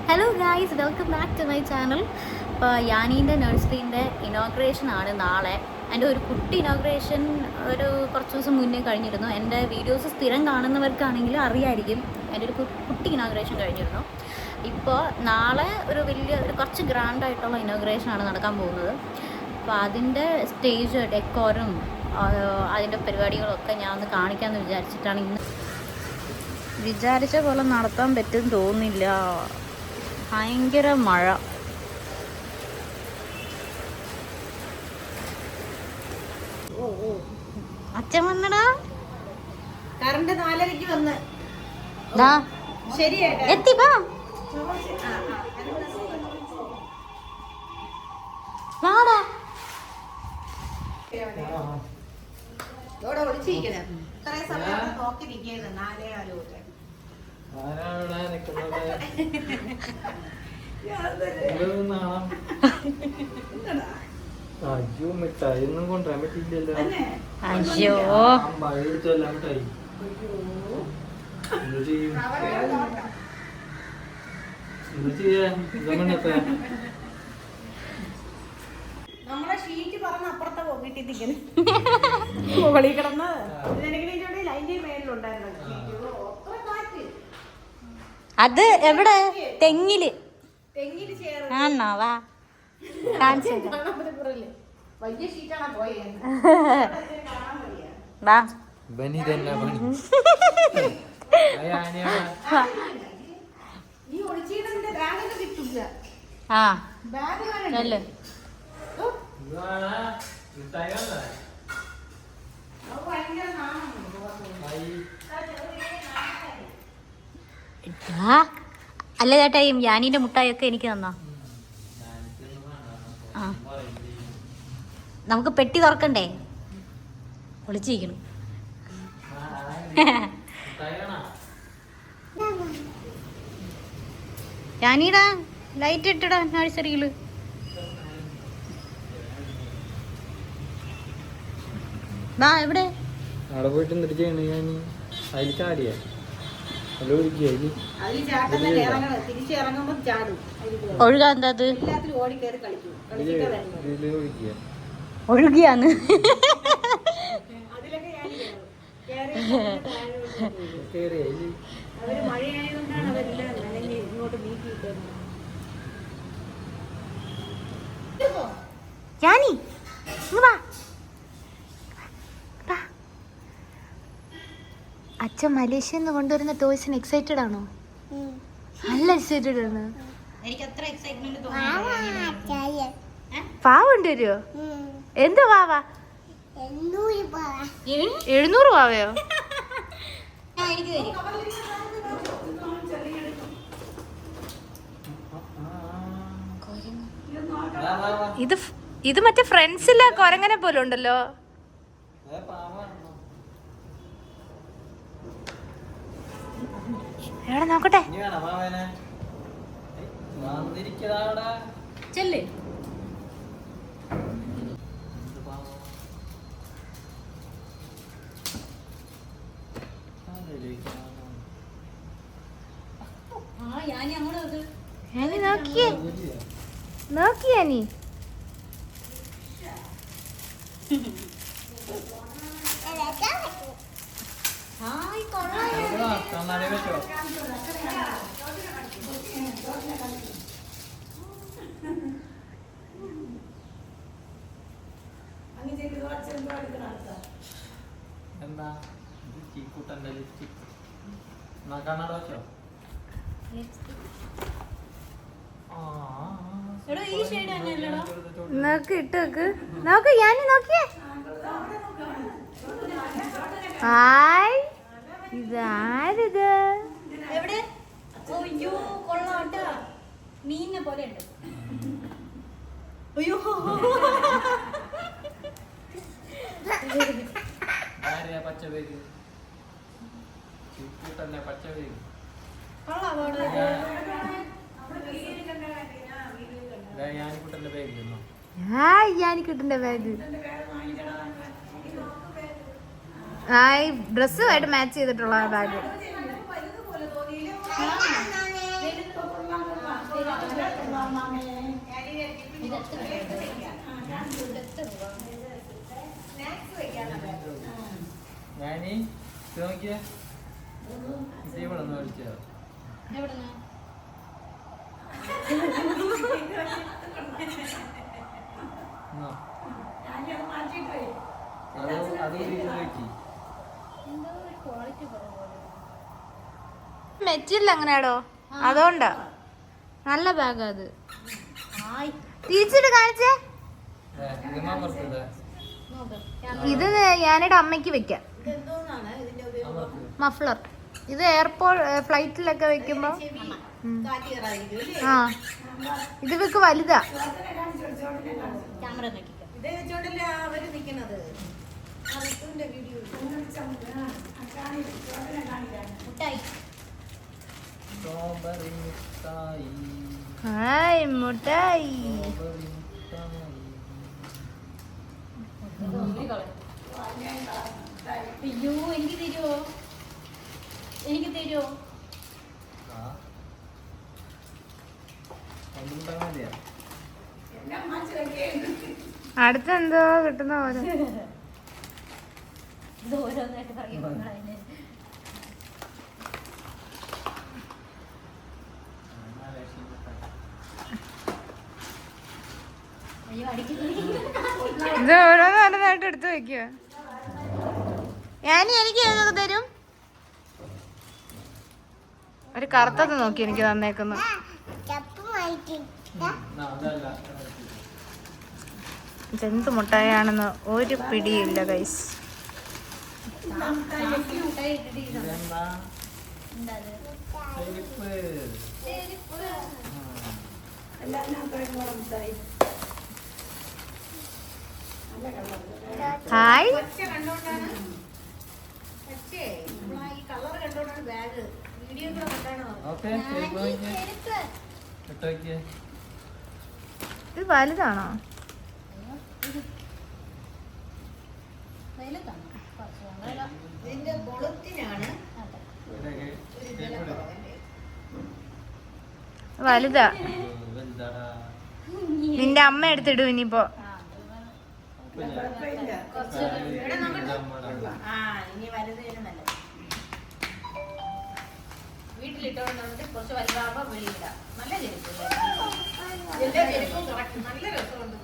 Hello guys, welcome back to my channel. ഇപ്പോൾ യാനീൻ്റെ നഴ്സറീൻ്റെ ഇനോഗ്രേഷനാണ് നാളെ. എൻ്റെ ഒരു കുട്ടി ഇനോഗ്രേഷൻ കുറച്ച് ദിവസം മുന്നേ കഴിഞ്ഞിരുന്നു. എൻ്റെ വീഡിയോസ് സ്ഥിരം കാണുന്നവർക്കാണെങ്കിൽ അറിയായിരിക്കും. എൻ്റെ ഒരു കുട്ടി ഇനോഗ്രേഷൻ കഴിഞ്ഞിരുന്നു. ഇപ്പോൾ നാളെ ഒരു കുറച്ച് ഗ്രാൻഡായിട്ടുള്ള ഇനോഗ്രേഷനാണ് നടക്കാൻ പോകുന്നത്. അപ്പോൾ അതിൻ്റെ സ്റ്റേജ് ഡെക്കോറും അതിൻ്റെ പരിപാടികളൊക്കെ ഞാൻ ഒന്ന് കാണിക്കാമെന്ന് വിചാരിച്ചിട്ടാണ് ഇന്ന്. വിചാരിച്ച പോലെ നടത്താൻ പറ്റും തോന്നില്ല, ഭയങ്കര മഴ. അച്ഛൻ വന്നടാ, കറണ്ട് 4:30 വന്ന് എത്തി. വാടാ ഇത്രയും സമയം നോക്കി നിൽക്കുന്നത് 4:30. അയ്യോ, മിഠായി ഒന്നും കൊണ്ടുവരാൻ പറ്റില്ലല്ലോ. അയ്യോ, മഴ എടുത്തല്ല മിഠായി. എന്ത് ചെയ്യും? നമ്മളെ ഷീറ്റ് പറഞ്ഞ അപ്പുറത്തെ വീട്ടിൽ നിൽക്കുന്നു. മുകളിൽ കിടന്ന് ലൈൻ്റെ മേലിലുണ്ടായിരുന്നു. അത് എവിടെ? തെങ്ങില് ചേർ ആണോ? വാ, വലിയ ഷീറ്റാണോ പോയത്? വാ. ഈ ഒളിച്ചീടന്റെ ബാഗൊക്കെ കിട്ടില്ല. ആ, ബാഗ് ചെല്ല്. അല്ലേ ചേട്ടായി, യാനീന്റെ മുട്ടായൊക്കെ എനിക്ക് തന്നാ. ആ, നമുക്ക് പെട്ടി തുറക്കണ്ടേ? ഒളിച്ചിരിക്കണം. യാനീടാ, ലൈറ്റ് ഇട്ടിടാ നഴ്സറിയില്. വാ. എവിടെ? അവിടെ പോയിട്ട് എന്തിട്ട് ചെയ്യണ? ഞാൻ അതിൽ ചാടിയാ തിരിച്ചിറങ്ങുമ്പോ ചാടും. ഒഴുകാ? എന്താ അത്? എല്ലാത്തിലും ഓടി കയറി കളിക്കും. ഒഴുകിയാന്ന്. അവര് മഴയായതുകൊണ്ടാണ് അവരെല്ലാം നനഞ്ഞ് ഇങ്ങോട്ട് നീക്കിയിട്ടത്. യാനി, വാ. അച്ഛൻ മലേഷ്യയിൽ നിന്ന് കൊണ്ടുവരുന്ന ടോയ്സിന് എക്സൈറ്റഡ് ആണോ? നല്ല എക്സൈറ്റഡ് ആണ്. എനിക്ക് അത്ര എക്സൈറ്റ്മെന്റ് തോന്നുന്നു. പാവ കൊണ്ടുവരുമോ? എന്ത് പാവ? 700 പാവയോ? ഇത് മറ്റേ ഫ്രണ്ട്സിലെ കൊരങ്ങനെ പോലെ ഉണ്ടല്ലോ. എവിടെ നോക്കട്ടെ. ചെല്ലേ. നോക്കിയേ, നോക്കിയാ നീ? എന്താ ചീക്കൂട്ടന്റെ ലിപ്സ്റ്റിക് കണ്ണട വെച്ചോ? നോക്ക്, ഇട്ട് നോക്ക്. നോക്ക് യാനി, നോക്കിയേ. ഹായ്, ഇതാരിത്? എവിടെ? അയ്യോ, കൊള്ളാട്ടാ. മീനിനെ പോലെ ഉണ്ട്. അയ്യോ, പച്ച പേര് ചീക്കൂട്ടന്റെ പച്ച പേര്. യാനിക്കുട്ടന്റെ ബാഗ്. യാനിക്കുട്ടന്റെ ബാഗ്. ഹായ്, ഡ്രസ്സുമായിട്ട് മാച്ച് ചെയ്തിട്ടുള്ള ബാഗ്. ഞാനീ നോക്കിയ ഇവിടെ മേടിച്ചോ എവിടുന്ന് അത് നോക്കി എന്തോ ഒരു ക്വാളിറ്റി കുറവുപോലെ മെറ്റില്ല അങ്ങനെയാടോ അതുകൊണ്ടാ നല്ല ബാഗാ അത് തിരിച്ചിട്ട് കാണിച്ചേ ഇത് ഞാനിടെ അമ്മയ്ക്ക് വെക്കാം മഫ്ലർ ഇത് എയർപോർട്ട് ഫ്ലൈറ്റിലൊക്കെ വെക്കുമ്പോ ആ ഇത് വെക്ക് വലുതാ ക്യാമറ നോക്കിക്കോ ഇത് വെച്ചോണ്ടല്ലേ അവര് നിക്കണത് വീഡിയോ മുട്ടായി സ്ട്രോബെറി മിഠായി ഹായ് മുട്ടായി സ്ട്രോബെറി മിഠായി അയ്യോ എനിക്ക് തരുമോ എനിക്ക് തരുമോ ആ ഒന്നും മതിയാ അടുത്ത എന്തോ കിട്ടുന്ന പോലെ ഇത് ഓരോന്നായിട്ട് പറയുമ്പോൾ അതിന് അയ്യോ അടിക്കുന്നു ഇത് ഓരോന്നോരോന്നായിട്ട് എടുത്ത് വെക്കുക ഞാനീ എനിക്ക് ഏതൊക്കെ തരും ഒരു കറുത്തത് നോക്കി എനിക്ക് തന്നേക്കുന്നു ഇതെന്ത് മുട്ടായാണെന്ന് ഒരു പിടിയില്ല ഗൈസ് മുട്ടായി ഇട്ടിട്ട് ഇതെന്താ എന്താ അത് ചെരുപ്പ് ഹായ് ഈ കളർ കണ്ടോണ്ടാണ് ബാഗ് വീഡിയോ കണ്ടാണ് ഓക്കെ ചെരുപ്പ് നോക്കിയേ ഇട്ട് നോക്കിയേ ഇത് വലുതാണോ വലുതാണ് കുറച്ച് ഞങ്ങളെല്ലാം ഇതിന്റെ കൊളുത്തിനാണ് അതെ ഇവിടെയൊക്കെ ഒരു വില ചെരുപ്പ് കുറവല്ലേ വലുതാ വലുതാടാ നിന്റെ അമ്മ എടുത്തിടും ഇനിയിപ്പോ ആ ഇനി വലുതേനും നല്ലത് വീട്ടിലിട്ടോണ്ട് കുറച്ച് വലുതാകുമ്പോ വെളിയിടാം നല്ല ചെരുപ്പ് എല്ലാ ചെരുപ്പും correct. നല്ല രസമുണ്ട്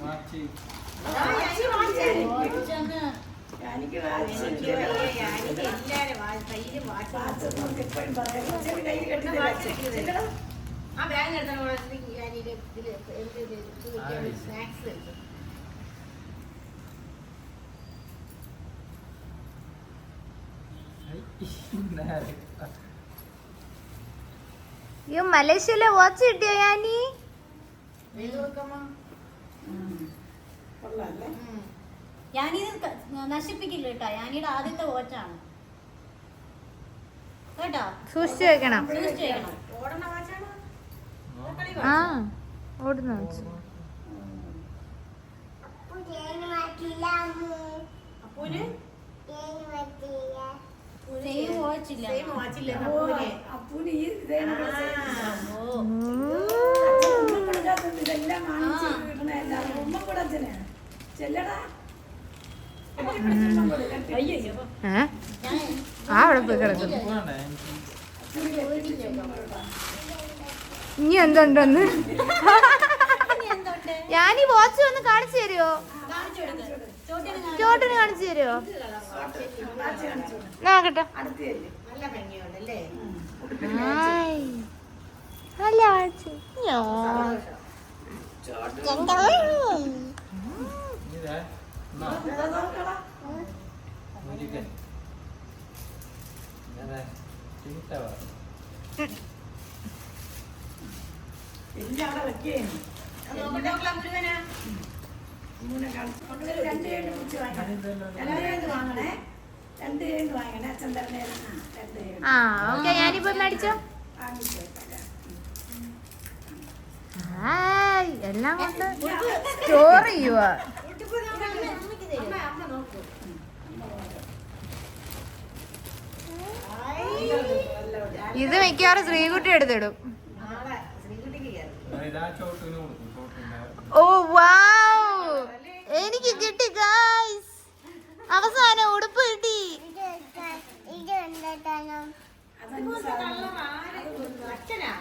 മാച്ചി കുറച്ചൊന്ന് ആ ബാഗ് എടുത്താൽ സ്നാക്സ് അയ്യോ മലേഷ്യയിലെ വാച്ച് കിട്ടിയോ ഞാനീ ഞാനിത് നശിപ്പിക്കില്ല കേട്ടോ ഞാനിയുടെ ആദ്യത്തെ വാച്ചാണ് കേട്ടോ സൂക്ഷിച്ചു വെക്കണം സൂക്ഷിച്ച് ചെയ്യണം ഓടണ വാച്ചാണ് ആ ഓടുന്ന വാച്ച് അപ്പൂന് സെയിം വാച്ചില്ല സെയിം വാച്ചില്ല അപ്പൂന് ഏ ആ അവിടെ പോയി കിടക്കുന്നു ഇനി എന്തുണ്ടെന്ന് ഞാൻ ഈ വാച്ച് ഒന്ന് കാണിച്ചു തരുമോ ചോട്ടിന് കാണിച്ചു തരുമോ നോക്കട്ടെ നല്ല ഭംഗിയുണ്ടല്ലേ ഹായ് നല്ല വാച്ച് ആ ഓക്കെ ഞാനിപ്പോ മേടിച്ചോ ഹായ് എല്ലാം കൊണ്ട് സ്റ്റോർ ചെയ്യുക അമ്മ നോക്കാം ഇത് മിക്കവാറും ശ്രീകുട്ടി എടുത്തിടും. നാളെ ശ്രീകുട്ടിക്ക് കയറി. ഇതാ ചോട്ടിന് കൊടുക്കും ചോട്ടിന്റെ ഓ വാവ്, എനിക്ക് കിട്ടി ഗൈസ്, അവസാനം ഉടുപ്പ് കിട്ടി. അച്ഛനാ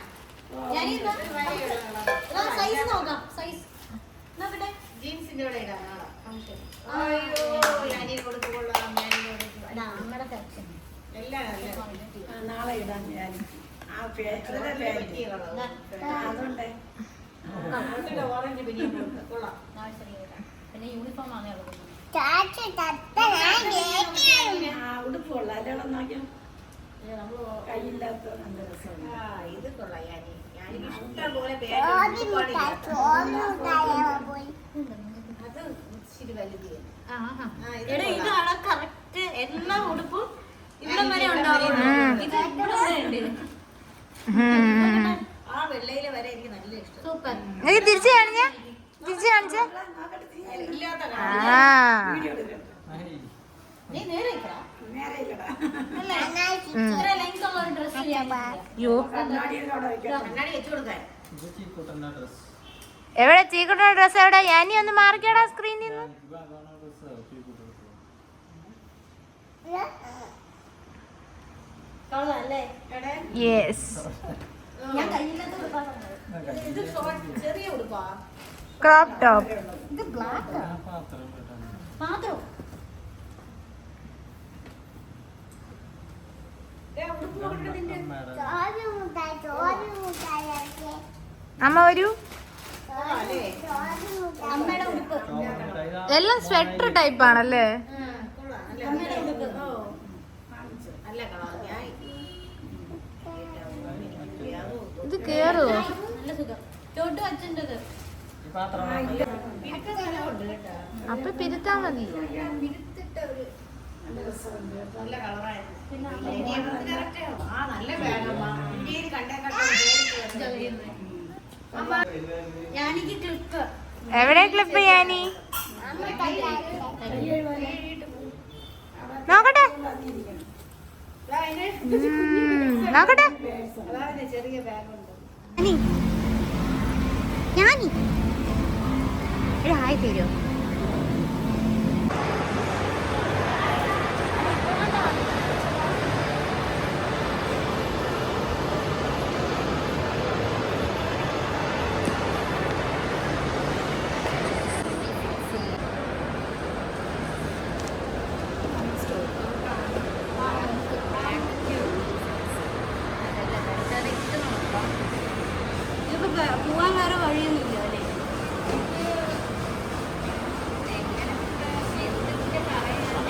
സൈസ് നോക്കാം, സൈസ് നോക്കട്ടെ. ജീൻസിന്റെ കൂടെ ഇടാം നാളെ ഫംഗ്ഷൻ. അയ്യോ ഞാനീ കൊടുക്കുകൊള്ളാം, ഞാനീ കൊടുക്കും. നമ്മുടെ സെക്ഷൻ എല്ലാം നാളെ ഇടാൻ ഞാൻ ആ അതുകൊണ്ട് ഓറഞ്ച് പിന്നെ കൊള്ളാം. പിന്നെ യൂണിഫോം ആണ് ഉള്ളത്. ആ ഉടുപ്പ് കൊള്ളാം. അല്ലോളം നോക്കിയാൽ കയ്യില്ലാത്ത നല്ല രസമുണ്ട്. ആ ഇത് കൊള്ളാം. ഞാനിക്ക് ഇഷ്ടം പോലെ അത് ഇച്ചിരി വലുത്. എടാ ഇതാണ് കറക്റ്റ് എല്ലാ ഉടുപ്പും ഇവിടെ വരെ ഉണ്ടാവും. ഇത് ഇവിടെ വരെ ഉണ്ട്. ആ വെള്ളയിലെ വരെ എനിക്ക് നല്ല ഇഷ്ടം. സൂപ്പർ. തിരിച്ചു കാണിച്ചേ, തിരിച്ചു കാണിച്ചേ. ഇല്ലാത്ത ആ നീ നേരെ ഇരിക്കടാ. നേരെ ഇല്ലടാ. അല്ലേ? ഇത്ര ലെങ്ത് ഉള്ള ഒരു ഡ്രസ് ചെയ്യാൻ യോ, കണ്ണാടിയൊക്കെ അവിടെ വെക്കാം. കണ്ണാടി വെച്ചു കൊടുക്കാൻ. ഇത് ചീക്കൂട്ടന്റെ ഡ്രസ് എവിടെ ചീക്കുട്ട ഡ്രസ് എവിടെ? ഞാനീ ഒന്ന് മാറിക്കടാ സ്ക്രീനിൽ നിന്ന്. അതാണ് ഡ്രസ് ചീക്കൂട്ട കൊള്ളാല്ലേ? യെസ്, ഞാൻ കയ്യില്ലാത്ത ഉടുപ്പാണ്. ഇത് ചെറിയ ഉടുപ്പാ. Crop top. ഇത് ബ്ലാക്ക് പാത്രം കേട്ടാണ് മാത്രം. ഉടുപ്പ് നോക്കട്ടെ. അമ്മ ഒരു അല്ലേ അമ്മയുടെ ഉടുപ്പ്. എല്ലാം സ്വെറ്റർ ടൈപ്പ് ആണല്ലേ? കൊള്ളാം. അമ്മയുടെ ഉടുപ്പ്. നല്ല കളർ. ഞാൻ ഇത് കേറുവോ? നല്ല സുഖം. ചോട്ടു അച്ഛൻ്റെത്. ഈ പാത്രം ഇതൊക്കെ സ്ഥലമുണ്ട് കേട്ടോ. അപ്പൊ പിരുത്താ മതി. ഇരുത്തിട്ട ഒരു നല്ല കളറായിരുന്നു. ആ നല്ല ബാഗമ്മ. ഇന്ത്യയിൽ ഞാനിക്ക് ക്ലിപ്പ്. എവിടെ ക്ലിപ്പ് ഞാനീ? നോക്കട്ടെ, നോക്കട്ടെ. അതാണ് ചെറിയ ബാഗുണ്ട്. ഞാനീ ഒരു ഹായ് തരുമോ? ഇതിപ്പോ പോവാൻ വേറെ വഴിയൊന്നുമില്ല അല്ലേ?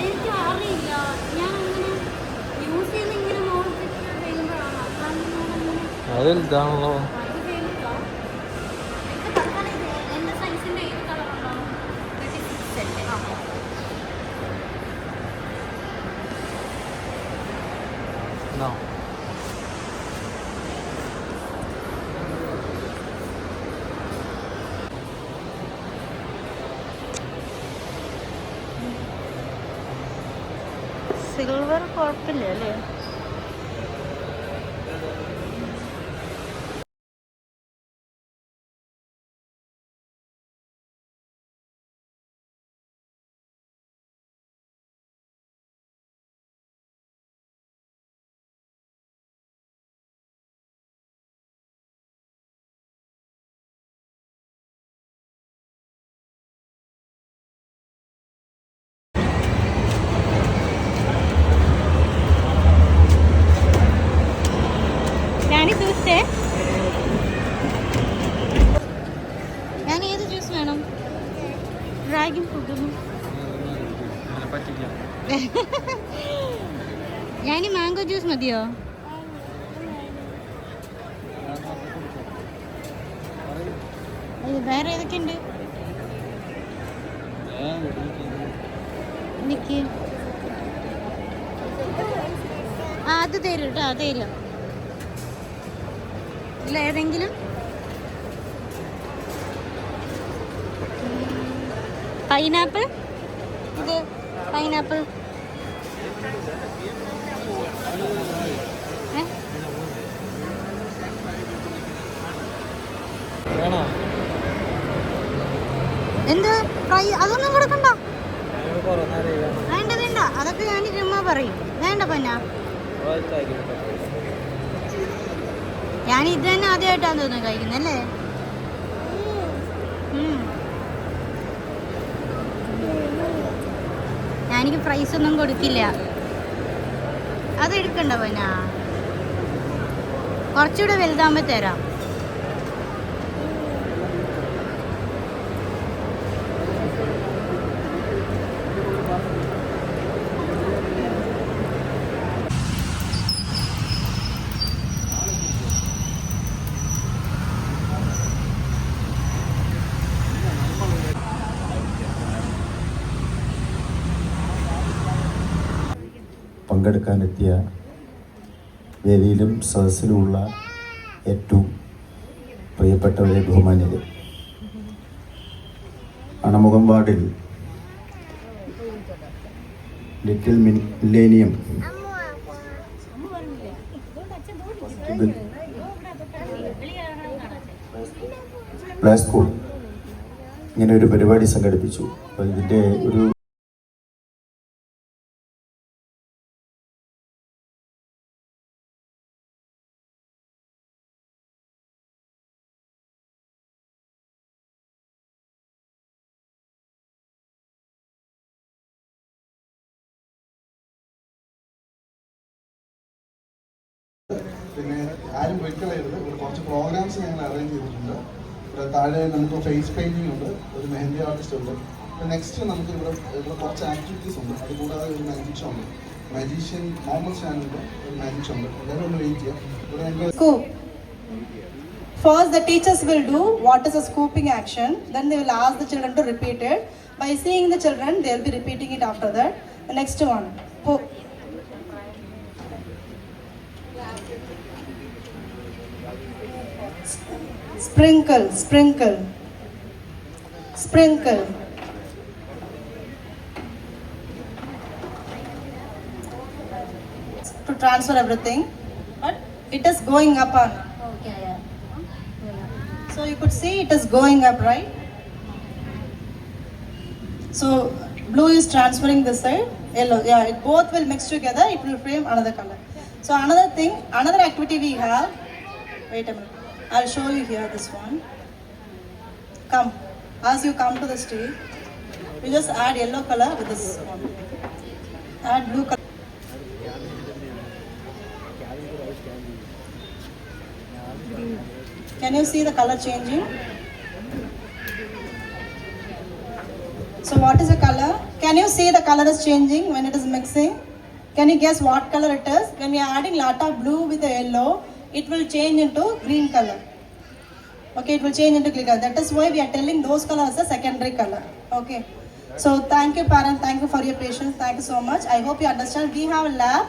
എനിക്ക് അറിയില്ല. ഞാൻ അങ്ങനെ യൂസ് ചെയ്ത് ഇങ്ങനെ നോക്കിയിട്ട് ചെയ്യുമ്പോഴാണ് അതെന്താണല്ലോ എന്റെ സൈസിന്റെ ഏത് കളറുണ്ടാവും? 36 അല്ലേ? No. സിൽവർ കുഴപ്പമില്ല അല്ലേ? ഞാനീ ജ്യൂസേ. ഞാൻ ഏത് ജ്യൂസ് വേണം? ഡ്രാഗൺ ഫ്രൂട്ടൊന്നും. അങ്ങനെ പറ്റിക്കാം. ഞാനീ മാംഗോ ജ്യൂസ് മതിയോ? വേറെ ഏതൊക്കെ ഉണ്ട്? എനിക്ക് അത് തരും കേട്ടോ, അത് തരും. ഇല്ല ഏതെങ്കിലും പൈനാപ്പിൾ. ഇത് പൈനാപ്പിൾ വേണോ? എന്ത് ഫ്രൈ അതൊന്നും കൊടുക്കണ്ട. ഞങ്ങൾ കുറേ നേരം വേണം. വേണ്ട വേണ്ട, അതൊക്കെ ഞാൻ ചുമ്മാ പറയും. വേണ്ട പൊന്ന, ഞാൻ ഇത് തന്നെ ആദ്യമായിട്ടാന്ന് തോന്നുന്നു കഴിക്കുന്നല്ലേ. ഞാനെനിക്ക് പ്രൈസ് ഒന്നും കൊടുക്കില്ല. അത് എടുക്കണ്ട പൊന്ന, കുറച്ചുകൂടെ വലുതാകുമ്പോൾ തരാം. പങ്കെടുക്കാനെത്തിയ വേദിയിലും സദസ്സിലുമുള്ള ഏറ്റവും പ്രിയപ്പെട്ടവരെ, ബഹുമാന്യരെ, അണമുഖം വാർഡിൽ ലിറ്റിൽ മില്ലേനിയം പ്ലേ സ്കൂൾ ഇങ്ങനെ ഒരു പരിപാടി സംഘടിപ്പിച്ചു. അപ്പോൾ ഇതിൻ്റെ ഒരു പിന്നെ ആരും പൊയ്ക്കളയരുത്. ഇവിടെ കുറച്ച് പ്രോഗ്രാംസ് ഞങ്ങൾ അറേഞ്ച് ചെയ്തിട്ടുണ്ട്. ഇവിടെ താഴെ നമുക്ക് ഫേസ് പെയിൻറ്റിംഗ് ഉണ്ട്, ഒരു മെഹന്തി ആർട്ടിസ്റ്റ് ഉണ്ട്. നെക്സ്റ്റ് നമുക്ക് ഇവിടെ കുറച്ച് ആക്ടിവിറ്റീസ് ഉണ്ട്. അതുകൂടാതെ ഒരു മാജിക് ഷോ ഉണ്ട്. മജീഷ്യൻ മുഹമ്മദ് ഷാനിൻ്റെ ഒരു മാജിക് ഷോ ഉണ്ട്. എല്ലാവരും ഒന്ന് വെയിറ്റ് ചെയ്യാം. ഇവിടെ ഞങ്ങൾ Scoop. First, the teachers will do what is a scooping action. Then they will ask the children to repeat it. By seeing the children, they will be repeating it after that. The next one. Sprinkle, sprinkle, sprinkle. To transfer everything, but it is going up on. Okay, yeah. So you could see it is going up, right? So blue is transferring this side, yellow. Yeah, it both will mix together. It will frame another color. So another thing, another activity we have. Wait a minute. I'll show you here this one. Come. As you come to the stage, you just add yellow color with this one. Add blue color. Can you see the color changing? So what is the color? Can you see the color is changing when it is mixing? Can you guess what color it is? When we are adding lot of blue with the yellow, it will change into green color. Okay, it will change into green color. That is why we are telling those colors the secondary color. Okay. So thank you parents, thank you for your patience, thank you so much. I hope you understand. We have a lab.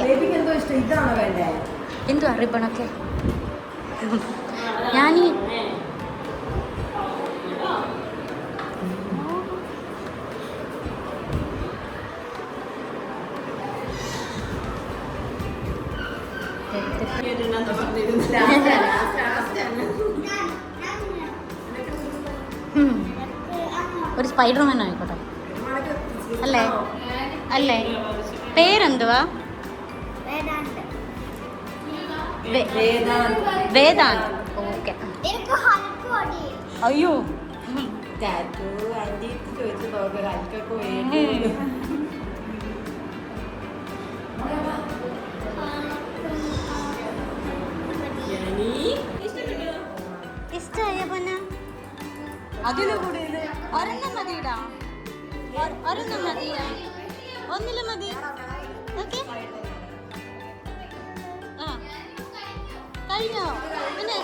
ബേബിക്ക് എന്തോ ഇഷ്ടം ഇതാണോ വേണ്ടേ? എന്തുവാ റിബണൊക്കെ ഞാനീ ഒരു Spiderman ആയിക്കോട്ടെ അല്ലേ അല്ലേ പേരെന്തുവാ വേദാന്ത് ഓക്കെ അയ്യോ ടാറ്റു ആന്റി ചോദിച്ചു നോക്കുക ഹൽക്കൊക്കെ വേണ്ടി ഇഷ്ടമായ പൊന്ന അതിന് കൂടെ ഒരെണ്ണം മതിയിടാ ഒരെണ്ണം മതിയാ ഒന്നിലും മതി ഓക്കെ ആ കഴിഞ്ഞോ പിന്നെ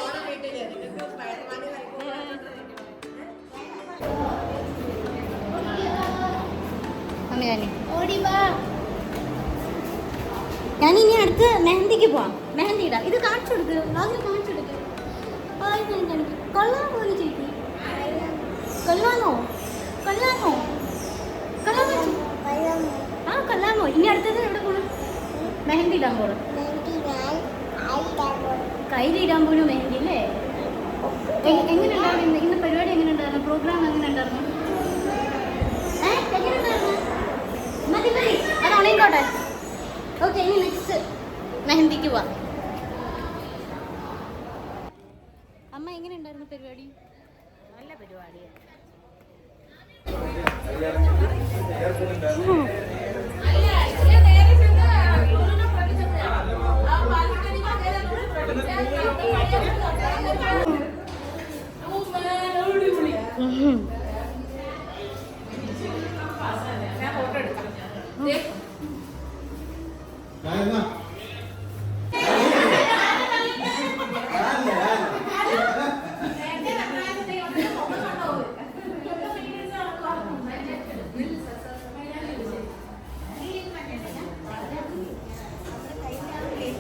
ഞാൻ ഇനി അടുത്ത് മെഹന്തിക്ക് പോവാം മെഹന്തി ഇടാം ഇത് കാണിച്ചു കൊടുക്ക് ആദ്യം കാണിച്ചു കൊടുക്ക് കൊള്ളാൻ പോലെ ചേച്ചി കൊള്ളാമോ കൊള്ളാമോ കൊള്ളാമോ ആ കൊള്ളാമോ ഇനി അടുത്തത് എവിടെ പോകണം മെഹന്തി ഇടാൻ പോകണം കയ്യിലിടാൻ പോലും മെഹന്തി അല്ലേ എങ്ങനെ ഉണ്ടായിരുന്നു ഇന്ന് പരിപാടി എങ്ങനെ ഉണ്ടായിരുന്നു പ്രോഗ്രാം എങ്ങനെ ഉണ്ടായിരുന്നു എങ്ങനെ ഉണ്ടായിരുന്നു മതി മതി അത് ഉണങ്ങിക്കോട്ടെ ഓക്കെ ഇനി നെക്സ്റ്റ് മെഹന്തിക്ക് പോവാം അമ്മ എങ്ങനെ ഉണ്ടായിരുന്നു പരിപാടി നല്ല പരിപാടിയാണ്.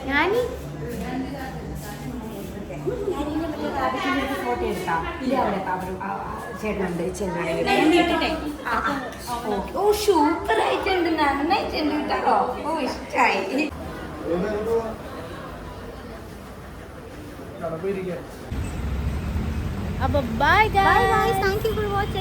ഞാനീ ഫോട്ടോ എടുക്കാം അവിടെ ചേട്ടനുണ്ട് മെഹന്തി ഇട്ടിട്ടെ ഓ സൂപ്പർ ആയിട്ടുണ്ട് നന്നായിട്ടുണ്ട് കേട്ടോ. ഓ ഇഷ്ടായി. അപ്പോൾ bye guys thank you for watching